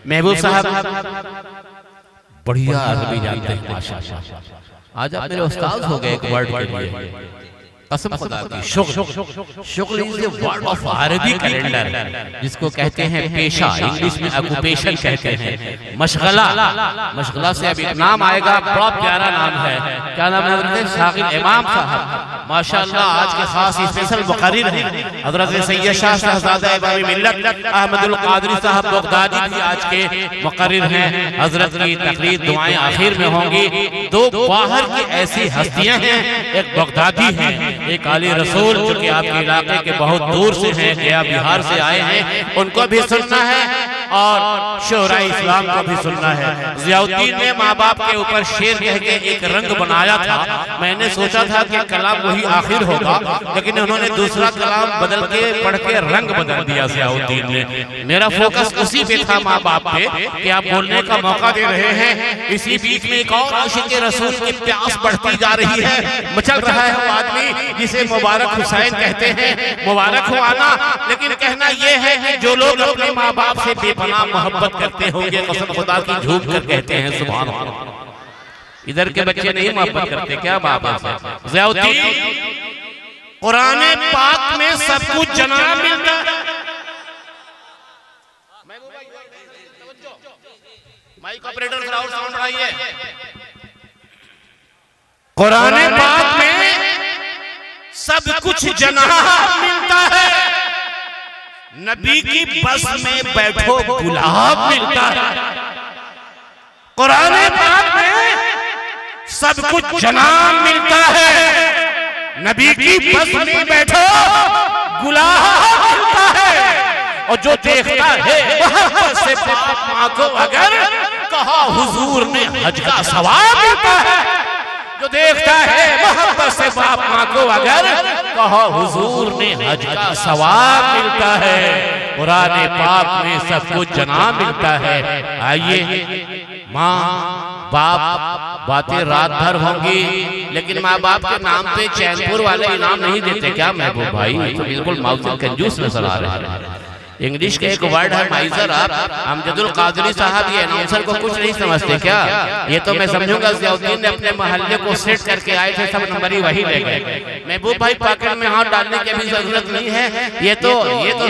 महबूब साहब बढ़िया अरबी जानते हैं माशाअल्लाह। आज आप मेरे उस्ताद हो गए एक वर्ड के लिए, कसम खुदा की। शुक्र वर्ड ऑफ अरबी कैलेंडर जिसको कहते हैं पेशा, इंग्लिश में ऑक्यूपेशन कहते हैं। मशगला, मशगला से अब एक नाम आएगा, बड़ा प्यारा नाम है। क्या नाम है हजरत शागिर इमाम साहब माशाअल्लाह। आज के खास स्पेशल मुक़र्रिर हैं हजरत सैयद शाह शहजादा इमाम मिल्लत अहमदुल कादरी साहब बगदादी भी आज के मुक़र्रिर हैं। हजरत की तकरीर दुआएं आखिर में होंगी। दो बाहर की ऐसी हस्तियां हैं, एक बगदादी हैं, एक आली रसूल जो कि आपके इलाके के बहुत दूर से हैं, गया बिहार से आए हैं, उनको भी सुनना है और शोहरा इस्लाम को भी सुनना है। ज़ियाउद्दीन ने माँ बाप के ऊपर शेर कह के एक रंग बनाया था। मैंने सोचा था कि कलाम वही आखिर होगा, लेकिन उन्होंने दूसरा कलाम बदल के पढ़ के रंग बदल दिया ज़ियाउद्दीन ने। मेरा फोकस उसी पे था, माँ बाप पे, कि आप बोलने का मौका दे रहे हैं। इसी बीच में एक और आशिक रसूल की प्यास बढ़ती जा रही है। मचल रहा है वो आदमी जिसे मुबारक हुसैन कहते हैं। मुबारक हो आना, लेकिन कहना यह है कि जो लोग अपने माँ बाप से बेपनाह मोहब्बत करते होंगे, कसम खुदा की झूठ कर कहते हैं सुभान अल्लाह। इधर के बच्चे नहीं मोहब्बत करते क्या बाप से? ज़ियाउद्दीन कुरान पाक में सब कुछ जनाब मिलता है। माइक ऑपरेटर थोड़ा और साउंड बढ़ाइए। कुरान पाक में सब कुछ जनाब मिलता है। नबी की बस में बैठो गुलाब मिलता है। कुरान पाक में सब कुछ जनाब मिलता है। नबी की बस में बैठो गुलाब मिलता है। और जो देखता है मोहब्बत से बाप माँ को अगर कहा हुजूर ने हज का सवाब मिलता है। जो देखता है मोहब्बत से बाप माँ को अगर कहा हुजूर ने हज का सवाब मिलता है। कुरान पाक में सब कुछ जनाब मिलता है। आइए, माँ बाप बातें रात भर होंगी, लेकिन माँ बाप के नाम पे चैनपुर वाले इनाम नहीं देते क्या महबूब भाई? तो बिल्कुल माउथ कंजूस नजर आ रहे हैं। इंग्लिश का एक वर्ड है माइजर। आप अमजदुल कादरी साहब ये अनाउंसर को कुछ नहीं समझते क्या? ये तो मैं समझूंगा ज़ियाउद्दीन ने अपने मोहल्ले को सेट करके आए थे, सब नंबर ही वही ले गए। महबूब भाई पॉकेट में हाथ डालने की भी जरूरत नहीं है। ये तो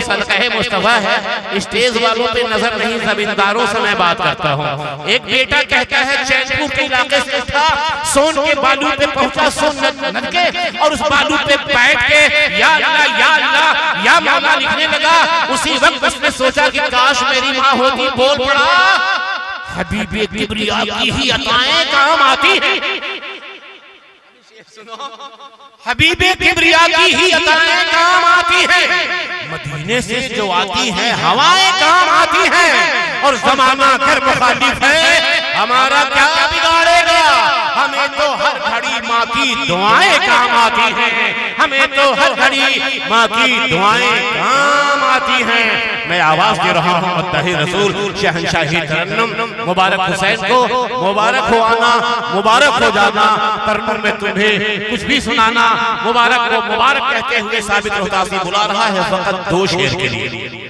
सदक़े मुस्तफा है। स्टेज वालों पे नजर नहीं, जमींदारों से मैं बात करता हूँ। एक बेटा कहता है चैनपुर के इलाके से था, सोन के बालू पे पहुंचा, सोन नद के, और उस बालू पे बैठ के या अल्लाह या अल्लाह या मौला लिखने लगा। उसी वक्त उसने सोचा कि काश मेरी माँ होती। बोल पड़ा, हबीबे किबरिया की ही अताएं काम आती हैं। हबीबे किबरिया की ही अताएं काम आती हैं। मदीने से जो आती हैं हवाएं काम आती हैं। और जमाना कर मुखालिफ है, हमारा क्या बिगाड़ेगा? हमें तो हर घड़ी माँ की दुआएं काम आती हैं। हमें तो हर घड़ी माँ की दुआएं काम आती हैं। मैं आवाज दे रहा हूँ मुत्तही रसूल शहंशाही तरन्नुम मुबारक हुसैन को। मुबारक हो आना, मुबारक हो जाना, तरन्नुम में तुम्हें कुछ भी सुनाना। मुबारक को मुबारक कहते हुए साबित रोहतासी बुला रहा है फकत दो शेर के लिए।